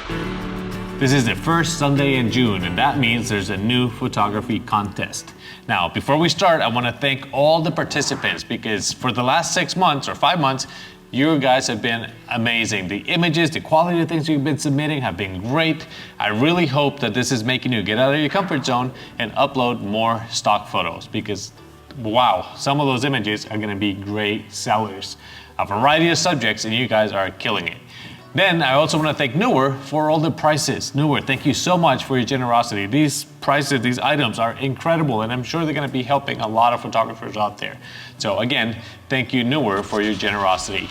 This is the first Sunday in June, and that means there's a new photography contest. Now, before we start, I want to thank all the participants because for the last 6 months or 5 months, you guys have been amazing. The images, the quality of things you've been submitting have been great. I really hope that this is making you get out of your comfort zone and upload more stock photos because, wow, some of those images are gonna be great sellers. A variety of subjects, and you guys are killing it. Then I also want to thank Neewer for all the prices. Neewer, thank you so much for your generosity. These prices, these items are incredible, and I'm sure they're going to be helping a lot of photographers out there. So again, thank you Neewer for your generosity.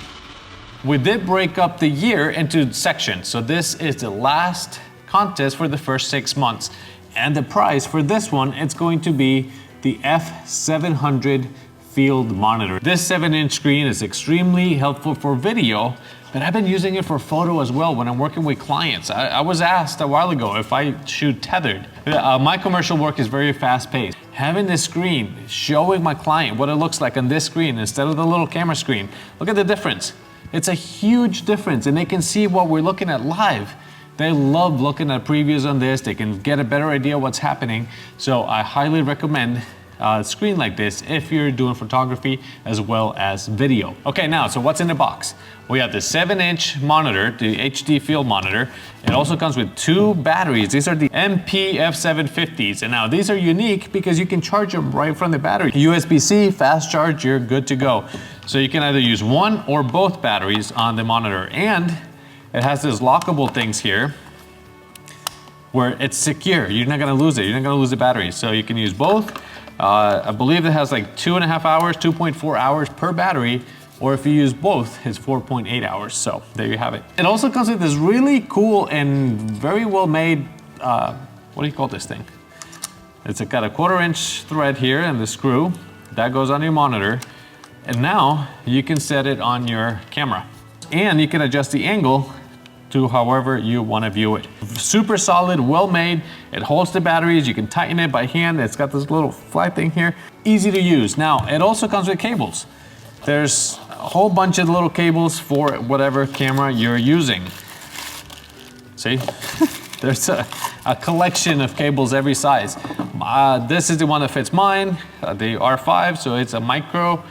We did break up the year into sections. So this is the last contest for the first 6 months. And the prize for this one, it's going to be the F700 field monitor. This 7-inch screen is extremely helpful for video, but I've been using it for photo as well when I'm working with clients. I was asked a while ago if I shoot tethered. My commercial work is very fast paced. Having this screen, showing my client what it looks like on this screen instead of the little camera screen, look at the difference. It's a huge difference, and they can see what we're looking at live. They love looking at previews on this. They can get a better idea of what's happening. So I highly recommend a screen like this if you're doing photography as well as video. Okay, now, so what's in the box? We have the 7-inch monitor, the HD field monitor. It also comes with 2 batteries. These are the MP F750s. And now these are unique because you can charge them right from the battery. USB-C, fast charge, you're good to go. So you can either use one or both batteries on the monitor. And it has these lockable things here where it's secure. You're not gonna lose it. You're not gonna lose the battery. So you can use both. I believe it has like 2.5 hours, 2.4 hours per battery, or if you use both, it's 4.8 hours. So there you have it. It also comes with this really cool and very well made, what do you call this thing? It's got a 1/4-inch thread here and the screw that goes on your monitor. And now you can set it on your camera. And you can adjust the angle to however you want to view it. Super solid, well made. It holds the batteries. You can tighten it by hand. It's got this little flat thing here. Easy to use. Now, it also comes with cables. There's a whole bunch of little cables for whatever camera you're using. See? There's a collection of cables every size. This is the one that fits mine, the R5, so it's a micro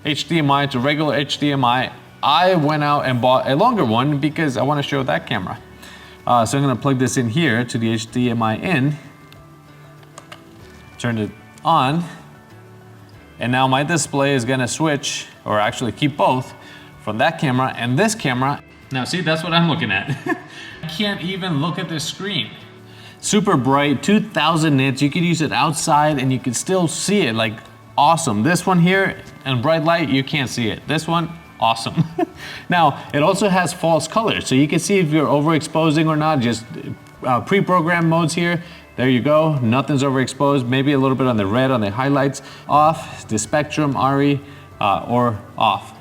HDMI to regular HDMI. I went out and bought a longer one because I want to show that camera. So I'm going to plug this in here to the HDMI in, turn it on, and now my display is going to switch, or actually keep both, from that camera and this camera. Now see, that's what I'm looking at. I can't even look at this screen. Super bright, 2000 nits. You could use it outside and you can still see it, like awesome. This one here, in bright light, you can't see it. This one, awesome. Now, it also has false colors, so you can see if you're overexposing or not. Just pre-programmed modes here. There you go, nothing's overexposed. Maybe a little bit on the red, on the highlights. Off, the spectrum, ARRI, or off.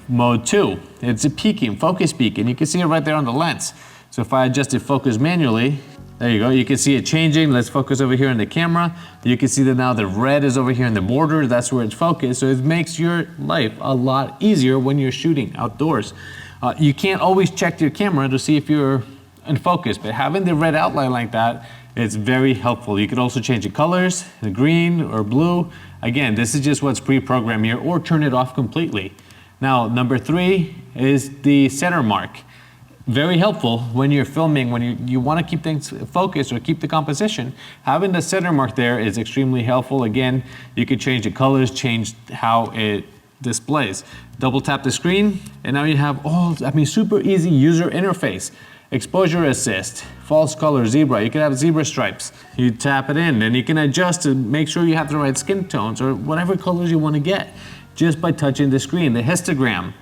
Mode 2, it's a peaking, focus peak, and you can see it right there on the lens. So if I adjust the focus manually, there you go, you can see it changing. Let's focus over here in the camera. You can see that now the red is over here in the border. That's where it's focused. So it makes your life a lot easier when you're shooting outdoors. You can't always check your camera to see if you're in focus, but having the red outline like that, it's very helpful. You can also change the colors, the green or blue. Again, this is just what's pre-programmed here, or turn it off completely. Now, number 3 is the center mark. Very helpful when you're filming, when you want to keep things focused or keep the composition. Having the center mark there is extremely helpful. Again, you can change the colors, change how it displays. Double tap the screen, and now you have super easy user interface. Exposure assist, false color, zebra. You can have zebra stripes. You tap it in, and you can adjust to make sure you have the right skin tones or whatever colors you want to get just by touching the screen. The histogram,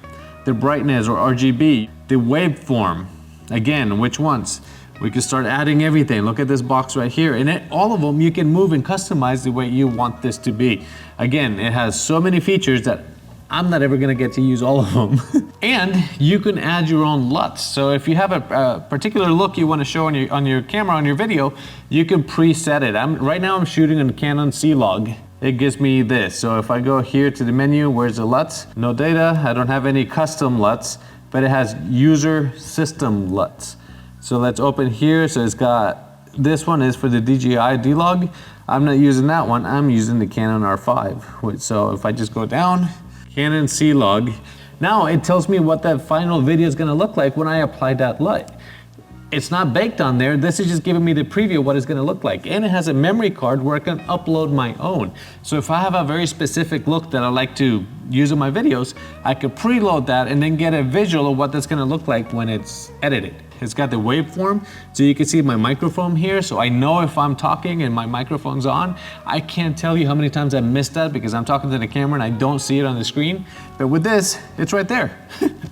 the brightness or RGB, the waveform. Again, which ones? We can start adding everything. Look at this box right here. And all of them you can move and customize the way you want this to be. Again, it has so many features that I'm not ever gonna get to use all of them. And you can add your own LUTs. So if you have a particular look you wanna show on your camera, on your video, you can preset it. Right now I'm shooting on Canon C-Log. It gives me this. So if I go here to the menu, where's the LUTs? No data, I don't have any custom LUTs, but it has user system LUTs. So let's open here. So it's got, this one is for the DJI D-Log. I'm not using that one, I'm using the Canon R5. So if I just go down, Canon C-Log, now it tells me what that final video is gonna look like when I apply that light. It's not baked on there, this is just giving me the preview of what it's gonna look like. And it has a memory card where I can upload my own. So if I have a very specific look that I like to use in my videos, I could preload that and then get a visual of what that's gonna look like when it's edited. It's got the waveform, so you can see my microphone here, so I know if I'm talking and my microphone's on. I can't tell you how many times I missed that because I'm talking to the camera and I don't see it on the screen. But with this, it's right there.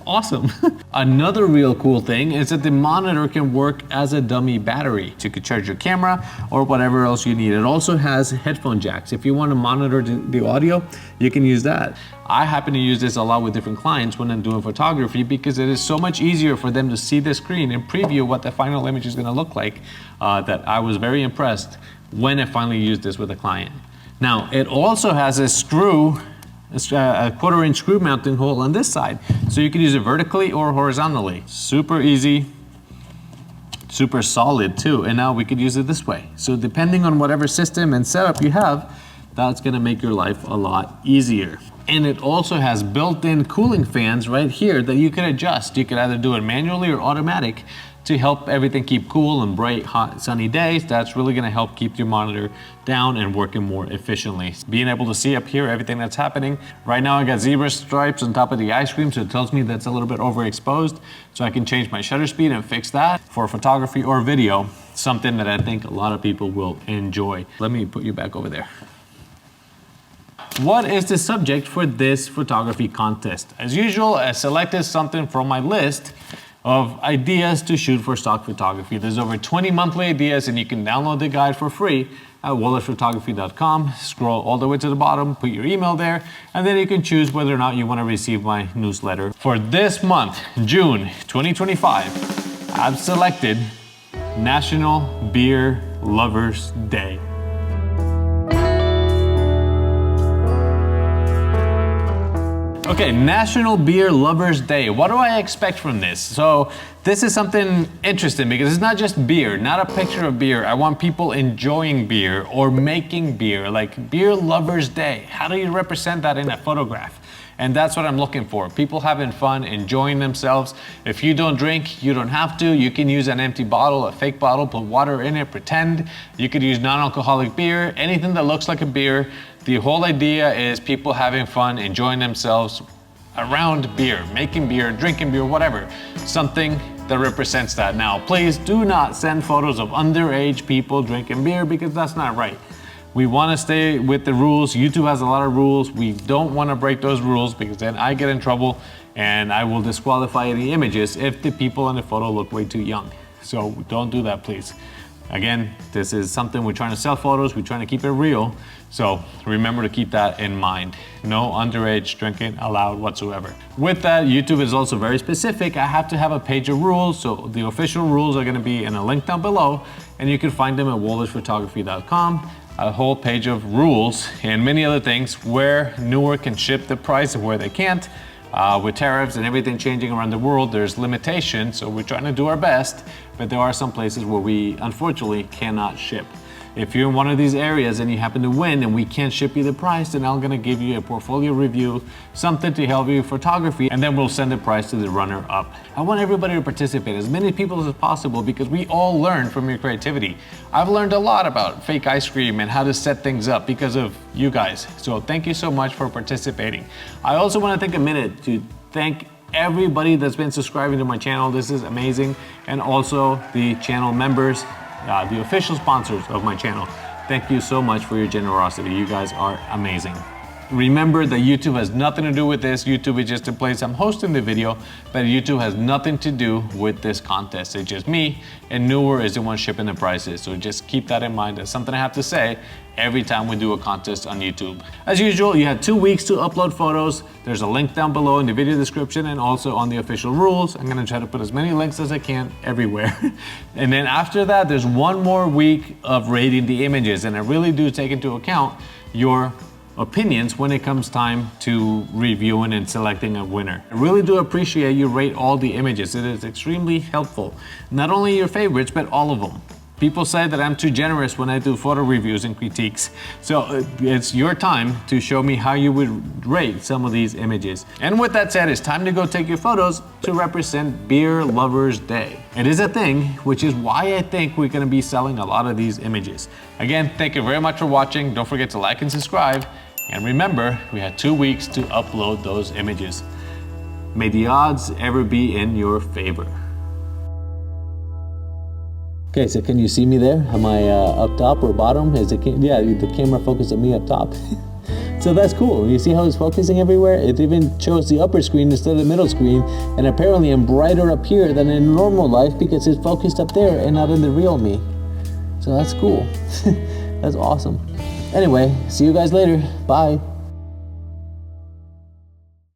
Awesome. Another real cool thing is that the monitor can work as a dummy battery. So you could charge your camera or whatever else you need. It also has headphone jacks. If you want to monitor the audio, you can use that. I happen to use this a lot with different clients when I'm doing photography because it is so much easier for them to see the screen and preview what the final image is going to look like that I was very impressed when I finally used this with a client. Now, it also has a screw, a 1/4-inch screw mounting hole on this side, so you can use it vertically or horizontally. Super easy, super solid too, and now we could use it this way. So depending on whatever system and setup you have, that's gonna make your life a lot easier. And it also has built-in cooling fans right here that you can adjust. You can either do it manually or automatic to help everything keep cool on bright, hot, sunny days. That's really gonna help keep your monitor down and working more efficiently. Being able to see up here everything that's happening. Right now I got zebra stripes on top of the ice cream, so it tells me that's a little bit overexposed. So I can change my shutter speed and fix that for photography or video, something that I think a lot of people will enjoy. Let me put you back over there. What is the subject for this photography contest? As usual, I selected something from my list of ideas to shoot for stock photography. There's over 20 monthly ideas and you can download the guide for free at wollertzphotography.com. Scroll all the way to the bottom, put your email there, and then you can choose whether or not you want to receive my newsletter. For this month, June 2025, I've selected National Beer Lovers Day. Okay, National Beer Lovers Day. What do I expect from this? So this is something interesting because it's not just beer, not a picture of beer. I want people enjoying beer or making beer, like Beer Lovers Day. How do you represent that in a photograph? And that's what I'm looking for. People having fun, enjoying themselves. If you don't drink, you don't have to. You can use an empty bottle, a fake bottle, put water in it, pretend. You could use non-alcoholic beer, anything that looks like a beer. The whole idea is people having fun, enjoying themselves around beer, making beer, drinking beer, whatever. Something that represents that. Now, please do not send photos of underage people drinking beer because that's not right. We want to stay with the rules. YouTube has a lot of rules. We don't want to break those rules because then I get in trouble and I will disqualify any images if the people in the photo look way too young. So don't do that, please. Again, this is something we're trying to sell photos. We're trying to keep it real. So remember to keep that in mind. No underage drinking allowed whatsoever. With that, YouTube is also very specific. I have to have a page of rules. So the official rules are going to be in a link down below, and you can find them at wollertzphotography.com. A whole page of rules and many other things where Neewer can ship the price and where they can't. With tariffs and everything changing around the world, there's limitations, so we're trying to do our best, but there are some places where we unfortunately cannot ship. If you're in one of these areas and you happen to win and we can't ship you the price, then I'm gonna give you a portfolio review, something to help you with photography, and then we'll send the prize to the runner-up. I want everybody to participate, as many people as possible, because we all learn from your creativity. I've learned a lot about fake ice cream and how to set things up because of you guys. So thank you so much for participating. I also wanna take a minute to thank everybody that's been subscribing to my channel. This is amazing. And also the channel members, the official sponsors of my channel. Thank you so much for your generosity. You guys are amazing. Remember that YouTube has nothing to do with this. YouTube is just a place I'm hosting the video, but YouTube has nothing to do with this contest. It's just me, and Neewer is the one shipping the prizes. So just keep that in mind. That's something I have to say every time we do a contest on YouTube. As usual, you have 2 weeks to upload photos. There's a link down below in the video description and also on the official rules. I'm gonna try to put as many links as I can everywhere. And then after that, there's 1 more week of rating the images, and I really do take into account your opinions when it comes time to reviewing and selecting a winner. I really do appreciate you rate all the images. It is extremely helpful. Not only your favorites, but all of them. People say that I'm too generous when I do photo reviews and critiques. So it's your time to show me how you would rate some of these images. And with that said, it's time to go take your photos to represent Beer Lovers Day. It is a thing, which is why I think we're gonna be selling a lot of these images. Again, thank you very much for watching. Don't forget to like and subscribe. And remember, we had 2 weeks to upload those images. May the odds ever be in your favor. Okay, so can you see me there? Am I up top or bottom? Yeah, the camera focused on me up top. So that's cool. You see how it's focusing everywhere? It even shows the upper screen instead of the middle screen. And apparently I'm brighter up here than in normal life because it's focused up there and not in the real me. So that's cool. That's awesome. Anyway, see you guys later. Bye.